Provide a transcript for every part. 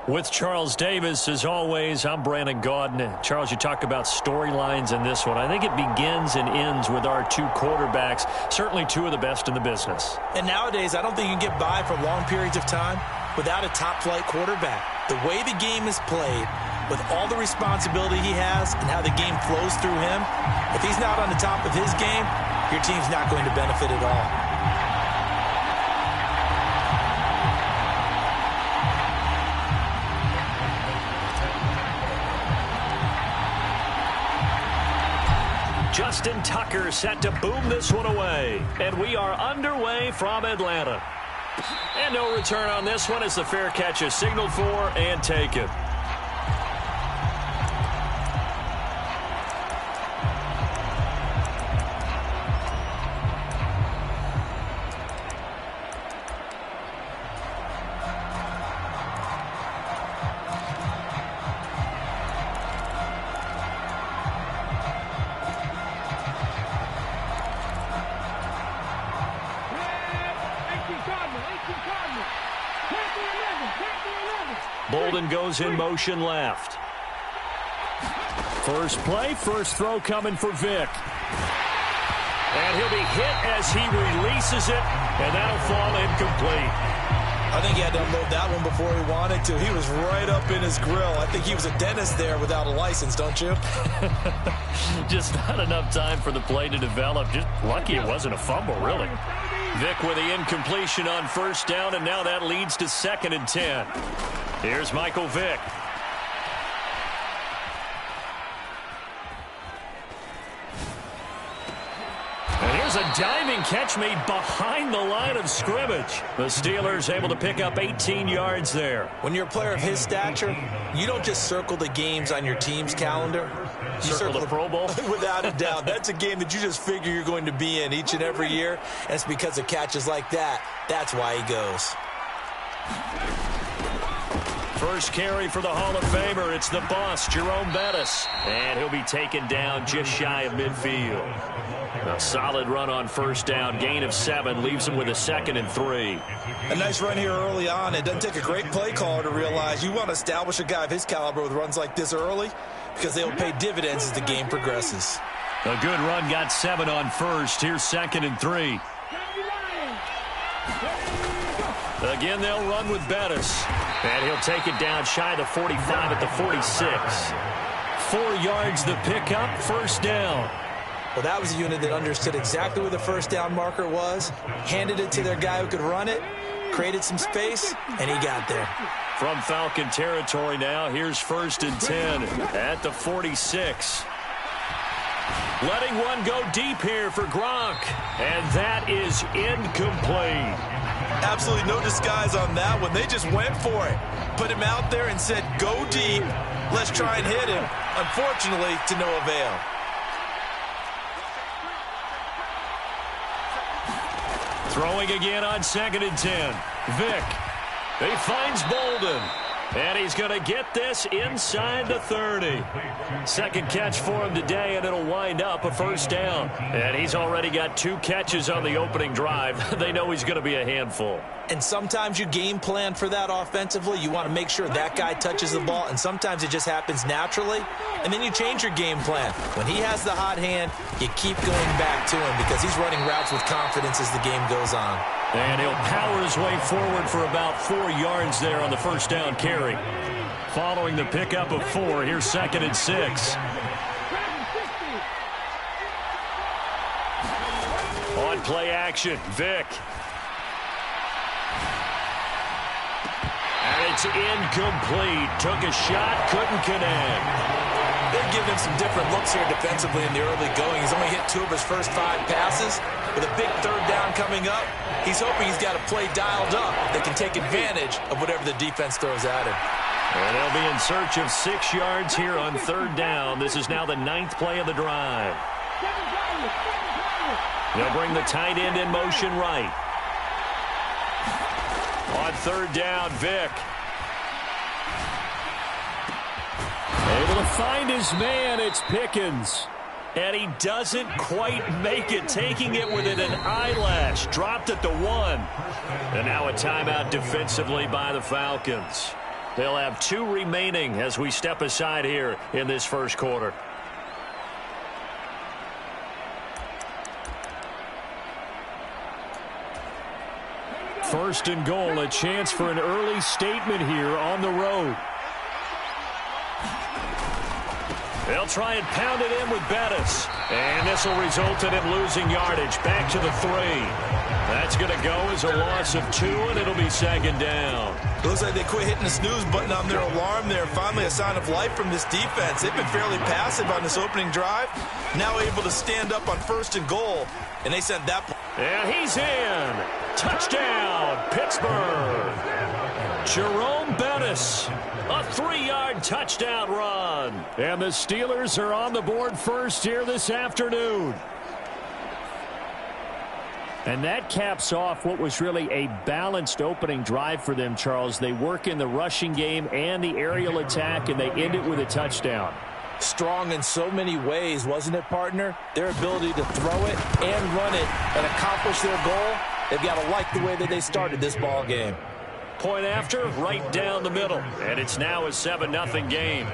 With Charles Davis, as always, I'm Brandon Gaudin. Charles, you talk about storylines in this one. I think it begins and ends with our two quarterbacks, certainly two of the best in the business. And nowadays, I don't think you can get by for long periods of time without a top-flight quarterback. The way the game is played, with all the responsibility he has and how the game flows through him, if he's not on the top of his game, your team's not going to benefit at all. Justin Tucker set to boom this one away. And we are underway from Atlanta. And no return on this one as the fair catch is signaled for and taken. Bolden goes in motion left. First play, first throw coming for Vick. And he'll be hit as he releases it, and that'll fall incomplete. I think he had to unload that one before he wanted to. He was right up in his grill. I think he was a dentist there without a license, don't you? Just not enough time for the play to develop. Just lucky it wasn't a fumble, really. Vick with the incompletion on first down, and now that leads to 2nd and 10. Here's Michael Vick. And here's a diving catch made behind the line of scrimmage. The Steelers able to pick up 18 yards there. When you're a player of his stature, you don't just circle the games on your team's calendar. You circle the Pro Bowl? Without a doubt. That's a game that you just figure you're going to be in each and every year. And it's because of catches like that. That's why he goes. First carry for the Hall of Famer. It's the boss, Jerome Bettis. And he'll be taken down just shy of midfield. A solid run on first down. Gain of 7 leaves him with a 2nd and 3. A nice run here early on. It doesn't take a great play caller to realize you want to establish a guy of his caliber with runs like this early because they will pay dividends as the game progresses. A good run got 7 on first. Here's 2nd and 3. Again, they'll run with Bettis. And he'll take it down shy of the 45 at the 46. 4 yards the pickup, first down. Well, that was a unit that understood exactly where the first down marker was, handed it to their guy who could run it, created some space, and he got there. From Falcon territory now, here's 1st and 10 at the 46. Letting one go deep here for Gronk, and that is incomplete. Absolutely no disguise on that one. They just went for it. Put him out there and said, go deep. Let's try and hit him. Unfortunately, to no avail. Throwing again on 2nd and 10. Vick. He finds Bolden. And he's going to get this inside the 30. Second catch for him today, and it'll wind up a first down. And he's already got 2 catches on the opening drive. They know he's going to be a handful. And sometimes you game plan for that offensively. You want to make sure that guy touches the ball, and sometimes it just happens naturally. And then you change your game plan. When he has the hot hand, you keep going back to him because he's running routes with confidence as the game goes on. And he'll power his way forward for about 4 yards there on the first down carry. Following the pickup of 4, here's 2nd and 6. On play action, Vick. And it's incomplete. Took a shot, couldn't connect. They've given him some different looks here defensively in the early going. He's only hit 2 of his first 5 passes. With a big 3rd down coming up, he's hoping he's got a play dialed up that can take advantage of whatever the defense throws at him. And they'll be in search of 6 yards here on 3rd down. This is now the 9th play of the drive. They'll bring the tight end in motion right. On 3rd down, Vick. Able to find his man, it's Pickens. And he doesn't quite make it, taking it within an eyelash. Dropped at the 1. And now a timeout defensively by the Falcons. They'll have 2 remaining as we step aside here in this first quarter. First and goal, a chance for an early statement here on the road. They'll try and pound it in with Bettis. And this will result in him losing yardage. Back to the 3. That's going to go as a loss of 2, and it'll be second down. Looks like they quit hitting the snooze button on their alarm there. Finally a sign of life from this defense. They've been fairly passive on this opening drive. Now able to stand up on first and goal. And they sent that. And he's in. Touchdown, Pittsburgh. Jerome Bettis. A 3-yard touchdown run. And the Steelers are on the board first here this afternoon. And that caps off what was really a balanced opening drive for them, Charles. They work in the rushing game and the aerial attack, and they end it with a touchdown. Strong in so many ways, wasn't it, partner? Their ability to throw it and run it and accomplish their goal, they've got to like the way that they started this ball game. Point after, right down the middle. And it's now a 7-0 game.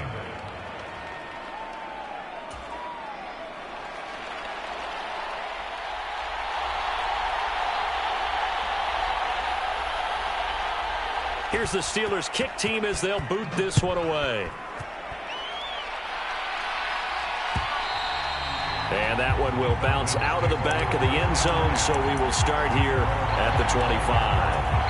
Here's the Steelers' kick team as they'll boot this one away. And that one will bounce out of the back of the end zone, so we will start here at the 25.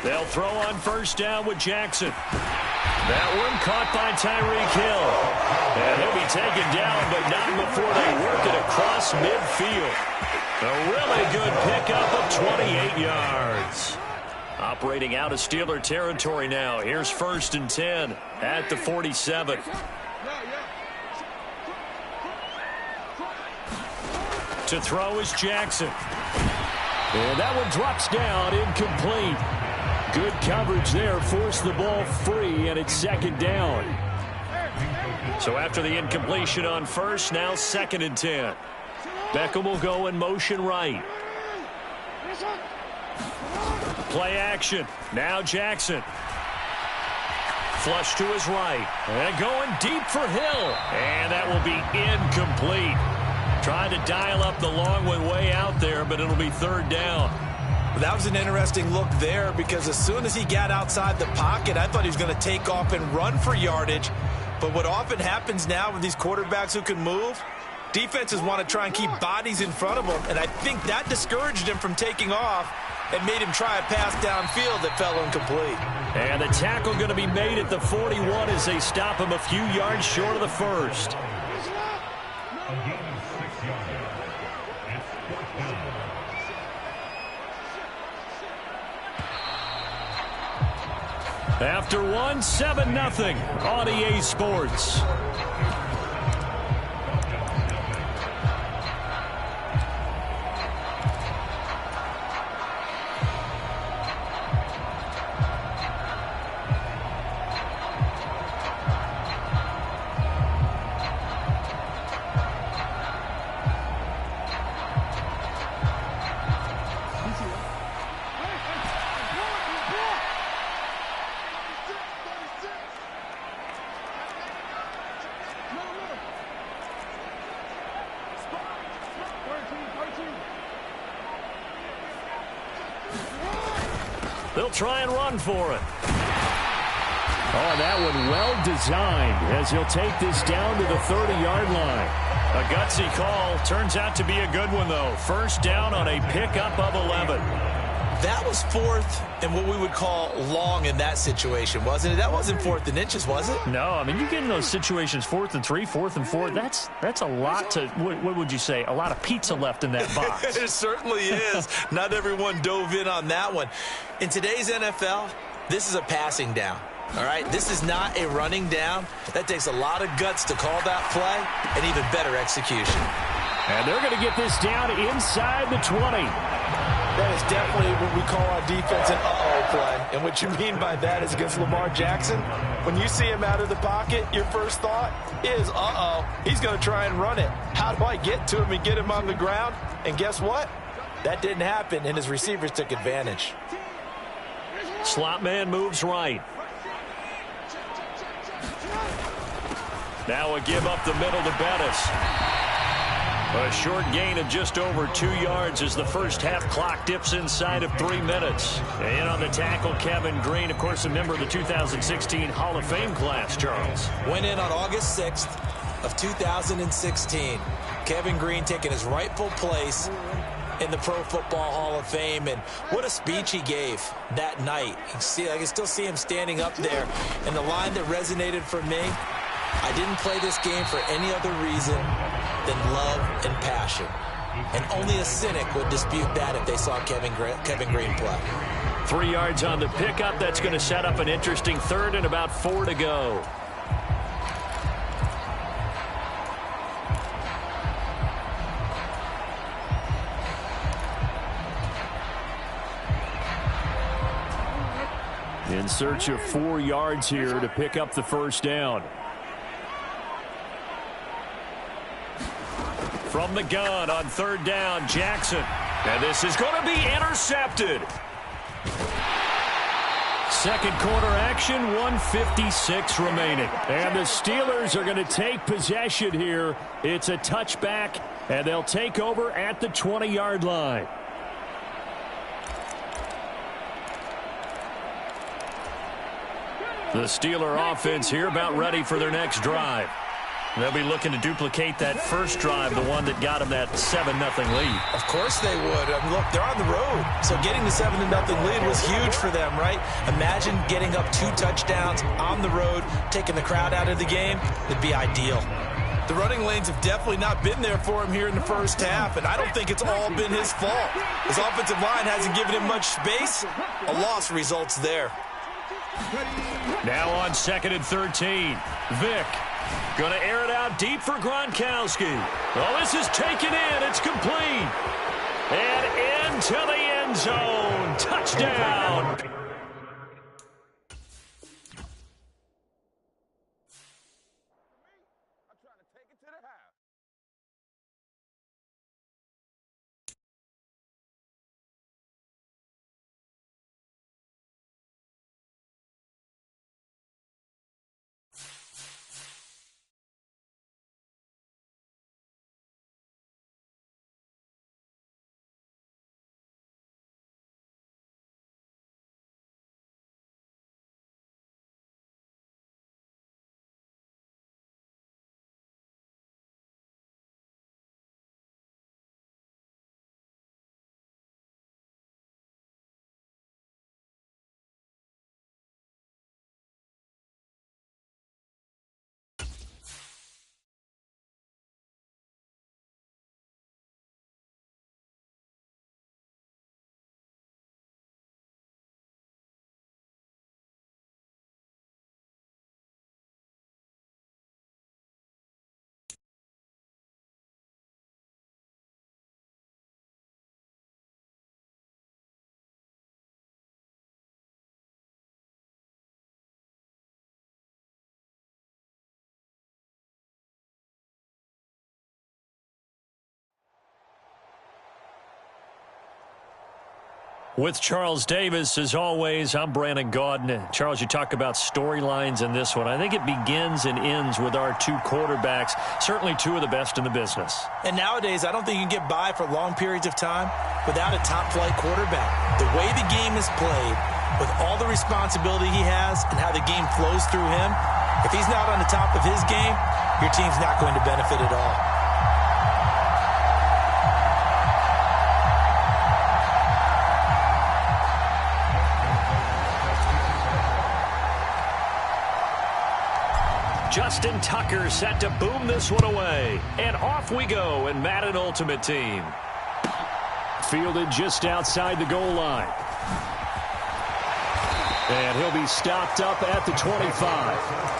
They'll throw on first down with Jackson. That one caught by Tyreek Hill. And he'll be taken down, but not before they work it across midfield. A really good pickup of 28 yards. Operating out of Steeler territory now. Here's first and 10 at the 47. To throw is Jackson. And that one drops down, incomplete. Good coverage there, forced the ball free, and it's second down. So after the incompletion on first, now second and 10. Beckham will go in motion right. Play action. Now Jackson. Flush to his right. And going deep for Hill. And that will be incomplete. Trying to dial up the long one way out there, but it'll be third down. That was an interesting look there because as soon as he got outside the pocket, I thought he was going to take off and run for yardage. But what often happens now with these quarterbacks who can move, defenses want to try and keep bodies in front of them. And I think that discouraged him from taking off and made him try a pass downfield that fell incomplete. And the tackle going to be made at the 41 as they stop him a few yards short of the first. After one, 7-0 on EA Sports. They'll try and run for it. Oh, that one well designed as he'll take this down to the 30-yard line. A gutsy call. Turns out to be a good one, though. First down on a pickup of 11. That was fourth and what we would call long in that situation, wasn't it? That wasn't fourth and inches, was it? No, I mean, you get in those situations, 4th and 3, 4th and 4. That's a lot to, what would you say, a lot of pizza left in that box. It certainly is. Not everyone dove in on that one. In today's NFL, this is a passing down. All right, this is not a running down. That takes a lot of guts to call that play and even better execution. And they're going to get this down inside the 20. That is definitely what we call our defense an uh-oh play. And what you mean by that is against Lamar Jackson, when you see him out of the pocket, your first thought is, uh-oh, he's going to try and run it. How do I get to him and get him on the ground? And guess what? That didn't happen, and his receivers took advantage. Slot man moves right. Now a give up the middle to Bettis. A short gain of just over 2 yards as the first half clock dips inside of 3 minutes. And on the tackle, Kevin Green, of course, a member of the 2016 Hall of Fame class, Charles. Went in on August 6th of 2016. Kevin Green taking his rightful place in the Pro Football Hall of Fame. And what a speech he gave that night. I can still see him standing up there. And the line that resonated for me, I didn't play this game for any other reason than love and passion. And only a cynic would dispute that if they saw Kevin Green play. 3 yards on the pickup. That's going to set up an interesting third and about 4 to go. In search of 4 yards here to pick up the first down. From the gun on third down, Jackson. And this is going to be intercepted. Second quarter action, 1:56 remaining. And the Steelers are going to take possession here. It's a touchback, and they'll take over at the 20-yard line. The Steeler offense here about ready for their next drive. They'll be looking to duplicate that first drive, the one that got them that 7-0 lead. Of course they would. Look, they're on the road. So getting the 7-0 lead was huge for them, right? Imagine getting up 2 touchdowns on the road, taking the crowd out of the game. It'd be ideal. The running lanes have definitely not been there for him here in the first half, and I don't think it's all been his fault. His offensive line hasn't given him much space. A loss results there. Now on 2nd and 13. Vick going to air it out deep for Gronkowski. Oh, this is taken in. It's complete. And into the end zone. Touchdown. With Charles Davis, as always, I'm Brandon Gaudin. Charles, you talk about storylines in this one. I think it begins and ends with our 2 quarterbacks, certainly 2 of the best in the business. And nowadays, I don't think you can get by for long periods of time without a top-flight quarterback. The way the game is played, with all the responsibility he has and how the game flows through him, if he's not on the top of his game, your team's not going to benefit at all. Justin Tucker set to boom this one away. And off we go in Madden Ultimate Team. Fielded just outside the goal line. And he'll be stopped up at the 25. 25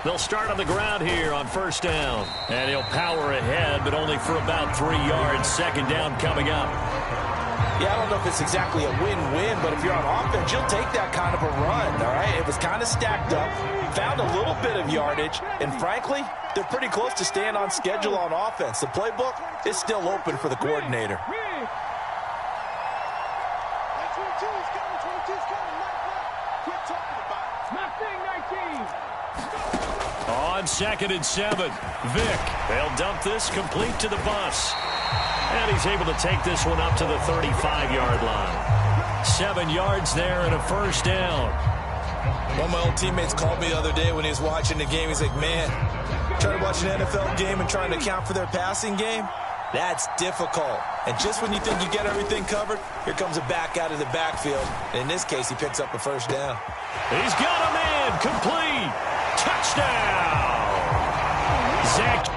They'll start on the ground here on first down. And he'll power ahead, but only for about 3 yards. Second down coming up. Yeah, I don't know if it's exactly a win-win, but if you're on offense, you'll take that kind of a run, all right? It was kind of stacked up, found a little bit of yardage, and frankly, they're pretty close to staying on schedule on offense. The playbook is still open for the coordinator. On 2nd and 7, Vic. They'll dump this complete to the bus. And he's able to take this one up to the 35-yard line. 7 yards there and a first down. One of my old teammates called me the other day when he was watching the game. He's like, man, trying to watch an NFL game and trying to account for their passing game, that's difficult. And just when you think you get everything covered, here comes a back out of the backfield. And in this case, he picks up a first down. He's got a man. Complete. Touchdown. Zach.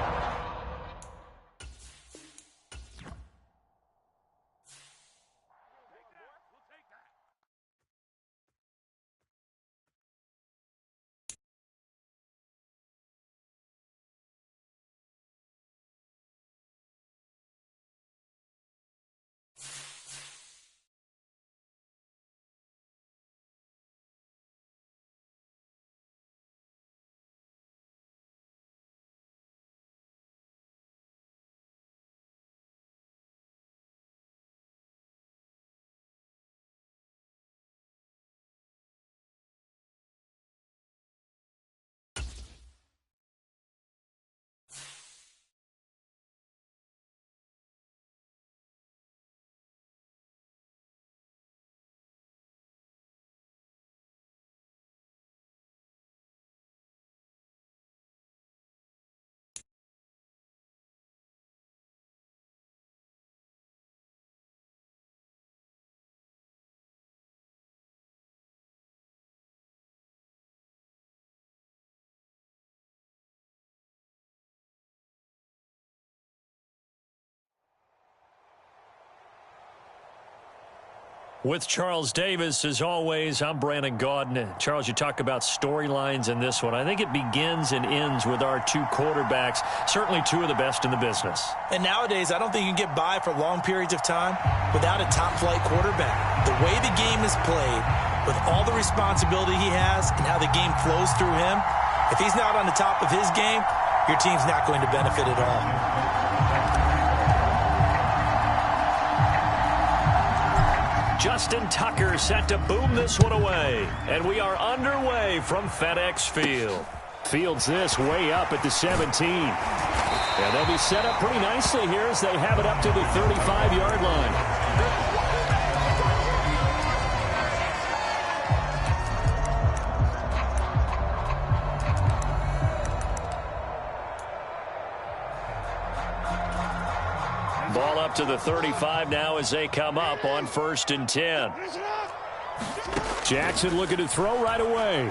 With Charles Davis, as always, I'm Brandon Gaudin. Charles, you talk about storylines in this one. I think it begins and ends with our two quarterbacks, certainly two of the best in the business. And nowadays, I don't think you can get by for long periods of time without a top-flight quarterback. The way the game is played, with all the responsibility he has and how the game flows through him, if he's not on the top of his game, your team's not going to benefit at all. Justin Tucker set to boom this one away. And we are underway from FedEx Field. Fields this way up at the 17. And they'll be set up pretty nicely here as they have it up to the 35-yard line. Ball up to the 35 now as they come up on 1st and 10. Jackson looking to throw right away.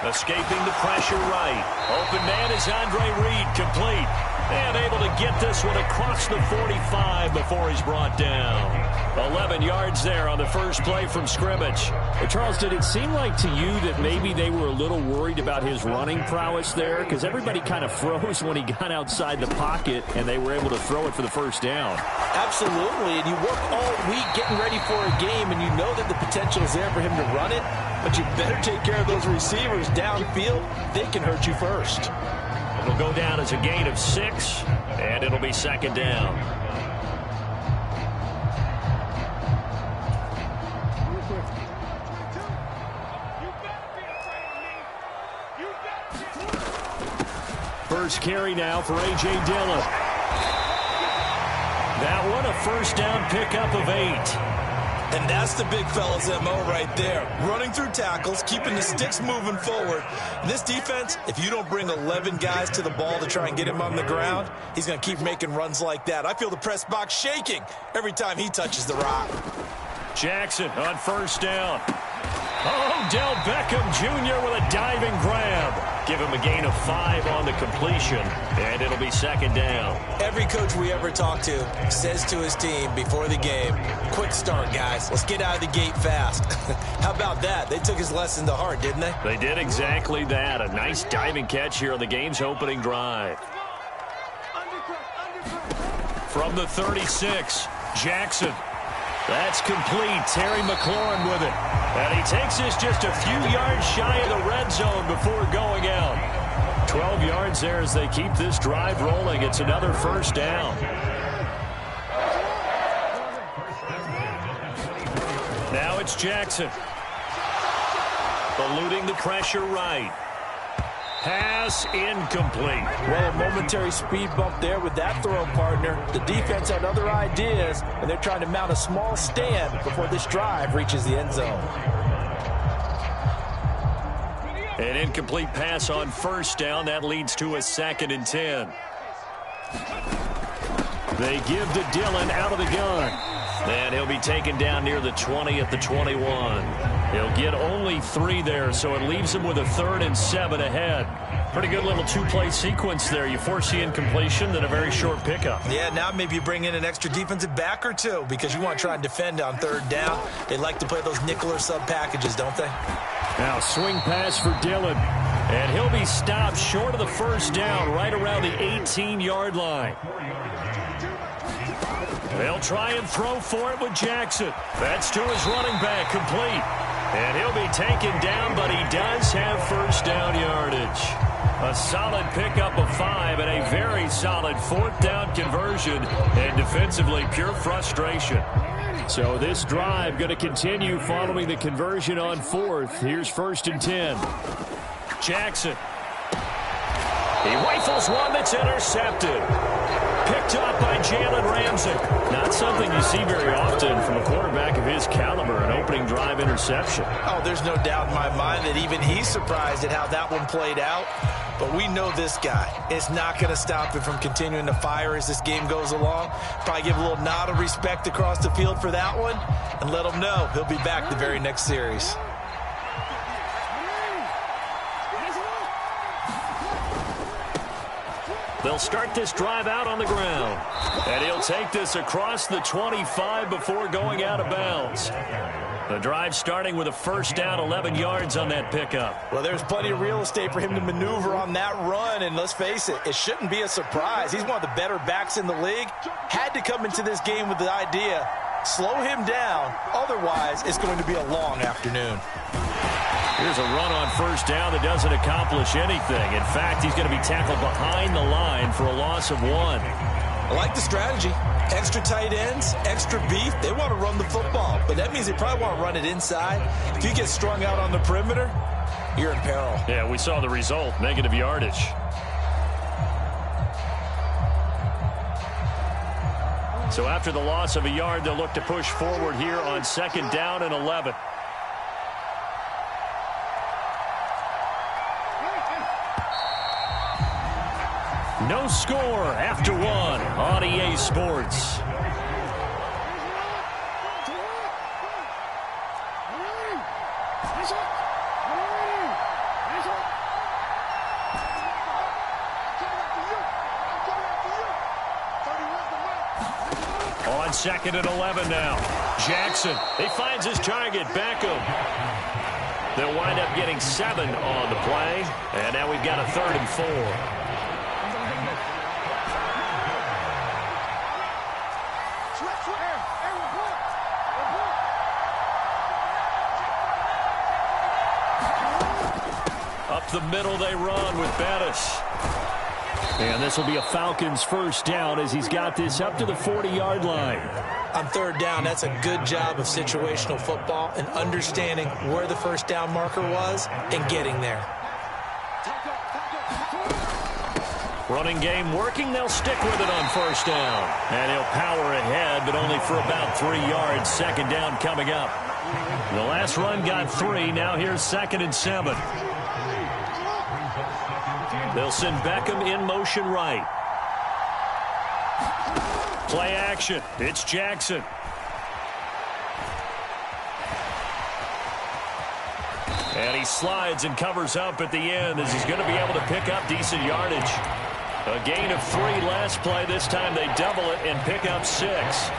Escaping the pressure right. Open man is Andre Reed, complete. And able to get this one across the 45 before he's brought down. 11 yards there on the first play from scrimmage. Hey, Charles, did it seem like to you that maybe they were a little worried about his running prowess there? Because everybody kind of froze when he got outside the pocket, and they were able to throw it for the first down. Absolutely, and you work all week getting ready for a game, and you know that the potential is there for him to run it, but you better take care of those receivers downfield. They can hurt you first. It'll go down as a gain of 6, and it'll be 2nd down. First carry now for A.J. Dillon. That one a first down pickup of 8. And that's the big fella's MO right there. Running through tackles, keeping the sticks moving forward. In this defense, if you don't bring 11 guys to the ball to try and get him on the ground, he's going to keep making runs like that. I feel the press box shaking every time he touches the rock. Jackson on first down. Oh, Del Beckham Jr. with a diving grab. give him a gain of 5 on the completion, and it'll be second down. Every coach we ever talk to says to his team before the game, quick start, guys. Let's get out of the gate fast. How about that? They took his lesson to heart, didn't they? They did exactly that. A nice diving catch here on the game's opening drive. From the 36, Jackson. That's complete. Terry McLaurin with it. And he takes this just a few yards shy of the red zone before going out. 12 yards there as they keep this drive rolling. It's another first down. Now it's Jackson. Eluding the pressure right. Pass incomplete. Well, a momentary speed bump there with that throw, partner. The defense had other ideas, and they're trying to mount a small stand before this drive reaches the end zone. An incomplete pass on first down. That leads to a 2nd and 10. They give to Dillon out of the gun. And he'll be taken down near the 20 at the 21. He'll get only 3 there, so it leaves him with a 3rd and 7 ahead. Pretty good little 2-play sequence there. You force the incompletion, then a very short pickup. Yeah, now maybe you bring in an extra defensive back or 2 because you want to try and defend on 3rd down. They like to play those nickel or sub packages, don't they? Now swing pass for Dillon. And he'll be stopped short of the first down right around the 18-yard line. They'll try and throw for it with Jackson. That's to his running back, complete. And he'll be taken down, but he does have first down yardage. A solid pickup of 5 and a very solid 4th down conversion. And defensively, pure frustration. So this drive going to continue following the conversion on 4th. Here's 1st and 10. Jackson. He rifles one that's intercepted. Picked up by Jalen Ramsey. Not something you see very often from a quarterback of his caliber, an opening drive interception. Oh, there's no doubt in my mind that even he's surprised at how that one played out. But we know this guy. It's not going to stop him from continuing to fire as this game goes along. Probably give a little nod of respect across the field for that one and let him know he'll be back the very next series. They'll start this drive out on the ground. And he'll take this across the 25 before going out of bounds. The drive starting with a first down, 11 yards on that pickup. Well, there's plenty of real estate for him to maneuver on that run. And let's face it, it shouldn't be a surprise. He's one of the better backs in the league. Had to come into this game with the idea, slow him down. Otherwise, it's going to be a long afternoon. Here's a run on first down that doesn't accomplish anything. In fact, he's going to be tackled behind the line for a loss of 1. I like the strategy. Extra tight ends, extra beef. They want to run the football, but that means they probably want to run it inside. If you get strung out on the perimeter, you're in peril. Yeah, we saw the result, negative yardage. So after the loss of a yard, they'll look to push forward here on 2nd down and 11. No score after 1 on EA Sports. On 2nd and 11 now. Jackson, he finds his target, Beckham. They'll wind up getting 7 on the play. And now we've got a 3rd and 4. The middle they run with Bettis. And this will be a Falcons first down as he's got this up to the 40-yard line. On 3rd down, that's a good job of situational football and understanding where the first down marker was and getting there. Running game working. They'll stick with it on first down. And he'll power ahead, but only for about 3 yards. 2nd down coming up. The last run got 3. Now here's 2nd and 7. They'll send Beckham in motion right. Play action. It's Jackson. And he slides and covers up at the end as he's going to be able to pick up decent yardage. A gain of 3 last play. This time they double it and pick up 6.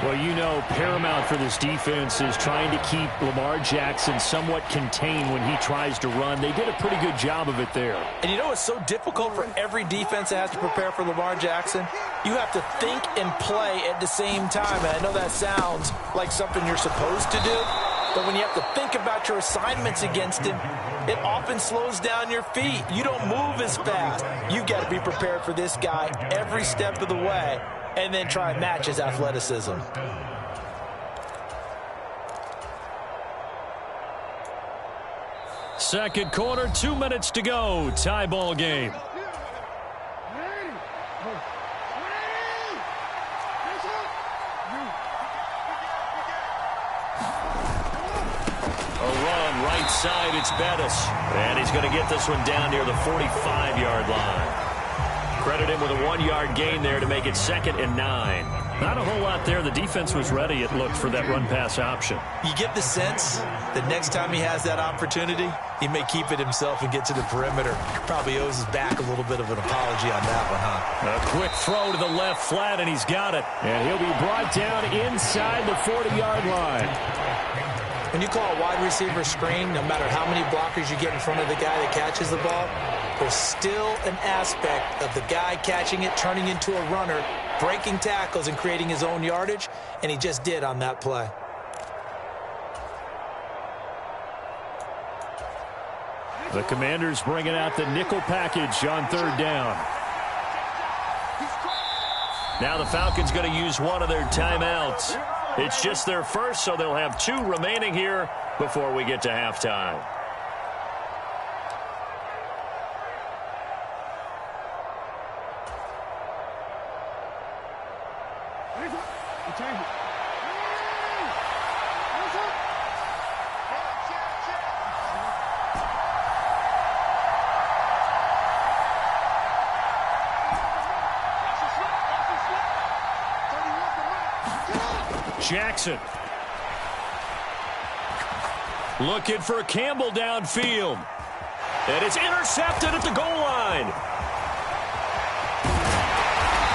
Well, you know, paramount for this defense is trying to keep Lamar Jackson somewhat contained when he tries to run. They did a pretty good job of it there. And you know it's so difficult for every defense that has to prepare for Lamar Jackson? You have to think and play at the same time. And I know that sounds like something you're supposed to do, but when you have to think about your assignments against him, it often slows down your feet. You don't move as fast. You got to be prepared for this guy every step of the way and then try and match his athleticism. Second quarter, 2 minutes to go. Tie ball game. Right side, it's Bettis. And he's going to get this one down near the 45-yard line. Credit him with a 1-yard gain there to make it 2nd and 9. Not a whole lot there. The defense was ready, it looked, for that run-pass option. You get the sense that next time he has that opportunity, he may keep it himself and get to the perimeter. Probably owes his back a little bit of an apology on that one, huh? A quick throw to the left flat, and he's got it. And he'll be brought down inside the 40-yard line. When you call a wide receiver screen, no matter how many blockers you get in front of the guy that catches the ball, there's still an aspect of the guy catching it, turning into a runner, breaking tackles and creating his own yardage, and he just did on that play. The Commanders bringing out the nickel package on 3rd down. Now the Falcons going to use one of their timeouts. It's just their first, so they'll have 2 remaining here before we get to halftime. Jackson. Looking for Campbell downfield. And it's intercepted at the goal line.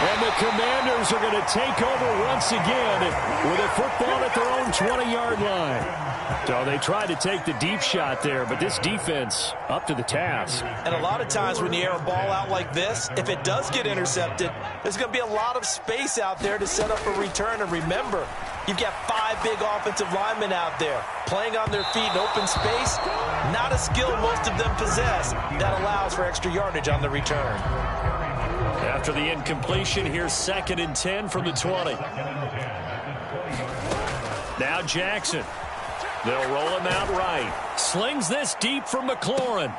And the Commanders are going to take over once again with a football at their own 20-yard line. So they tried to take the deep shot there, but this defense up to the task. And a lot of times when you air a ball out like this, if it does get intercepted, there's going to be a lot of space out there to set up a return. And remember, you've got 5 big offensive linemen out there playing on their feet in open space. Not a skill most of them possess that allows for extra yardage on the return. After the incompletion, here's 2nd and 10 from the 20. Now Jackson. They'll roll him out right. Slings this deep from McLaurin.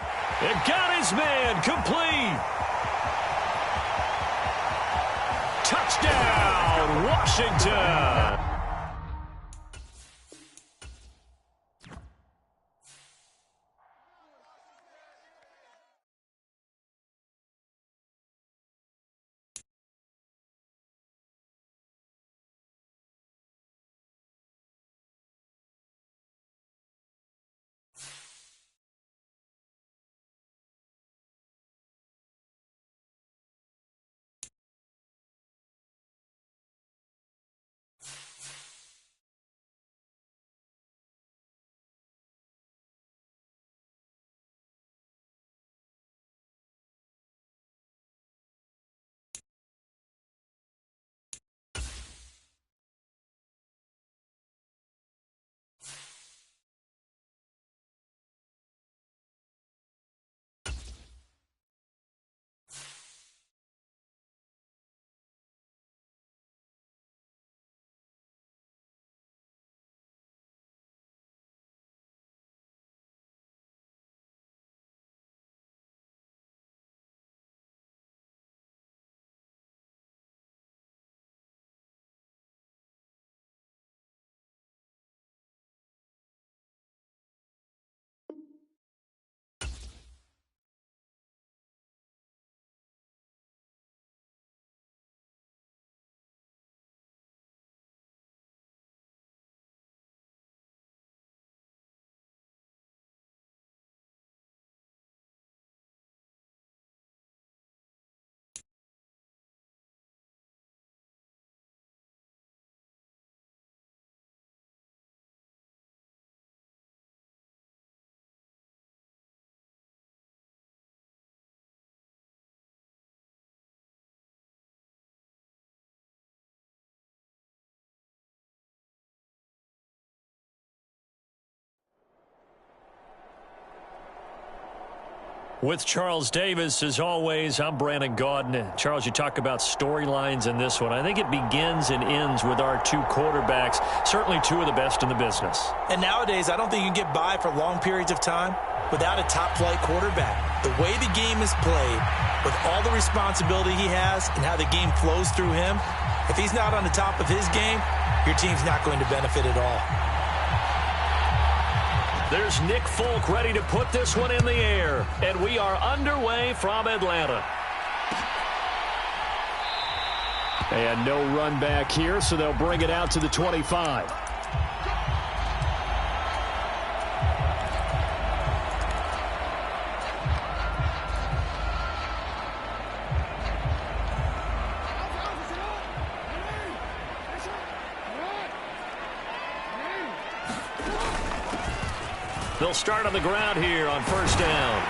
And got his man complete. Touchdown, Washington. With Charles Davis, as always, I'm Brandon Gaudin. Charles, you talk about storylines in this one. I think it begins and ends with our two quarterbacks, certainly two of the best in the business. And nowadays, I don't think you can get by for long periods of time without a top-flight quarterback. The way the game is played, with all the responsibility he has and how the game flows through him, if he's not on the top of his game, your team's not going to benefit at all. There's Nick Folk ready to put this one in the air. And we are underway from Atlanta. And no run back here, so they'll bring it out to the 25. They'll start on the ground here on first down.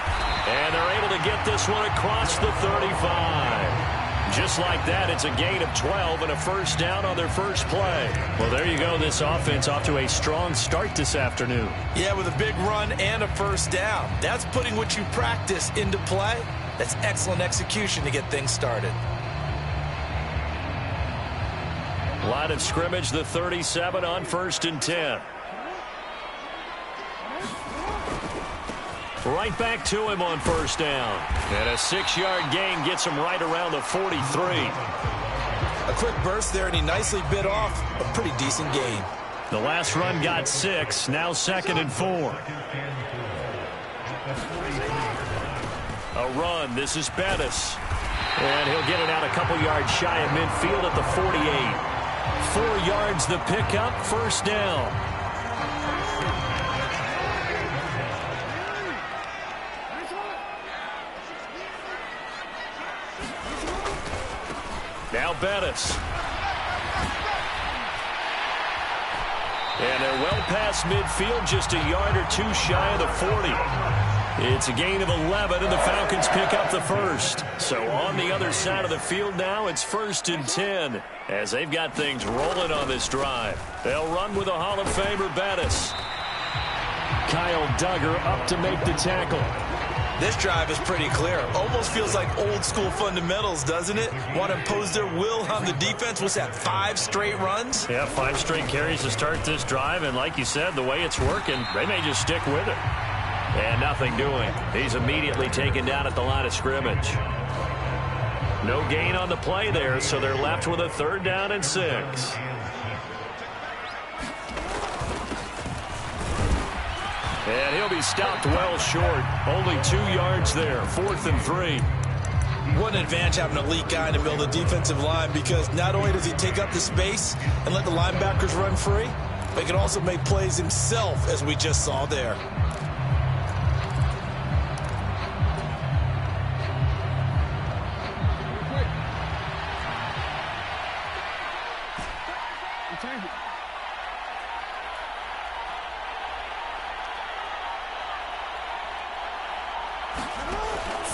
And they're able to get this one across the 35. Just like that, it's a gain of 12 and a first down on their first play. Well, there you go. This offense off to a strong start this afternoon. Yeah, with a big run and a first down. That's putting what you practice into play. That's excellent execution to get things started. Line of scrimmage, the 37 on first and 10. Right back to him on first down. And a 6-yard gain gets him right around the 43. A quick burst there, and he nicely bit off a pretty decent gain. The last run got 6. Now 2nd and 4. A run. This is Bettis. And he'll get it out a couple yards shy of midfield at the 48. 4 yards the pickup. First down. Now Bettis. And they're well past midfield, just a yard or two shy of the 40. It's a gain of 11, and the Falcons pick up the first. So on the other side of the field now, it's 1st and 10, as they've got things rolling on this drive. They'll run with a Hall of Famer, Bettis. Kyle Duggar up to make the tackle. This drive is pretty clear. Almost feels like old school fundamentals, doesn't it? Want to impose their will on the defense. What's that, 5 straight runs? Yeah, 5 straight carries to start this drive. And like you said, the way it's working, they may just stick with it. And nothing doing. He's immediately taken down at the line of scrimmage. No gain on the play there, so they're left with a 3rd down and 6. And he'll be stopped well short. Only 2 yards there. 4th and 3. What an advantage having an elite guy in the middle of the defensive line, because not only does he take up the space and let the linebackers run free, but he can also make plays himself, as we just saw there.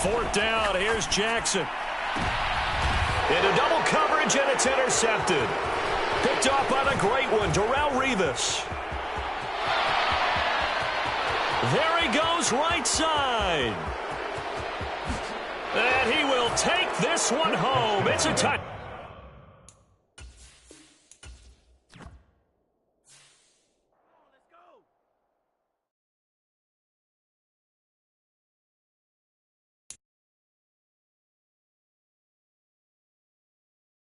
Fourth down, here's Jackson. Into double coverage, and it's intercepted. Picked off by the great one, Darrelle Revis. There he goes, right side. And he will take this one home. It's a touchdown.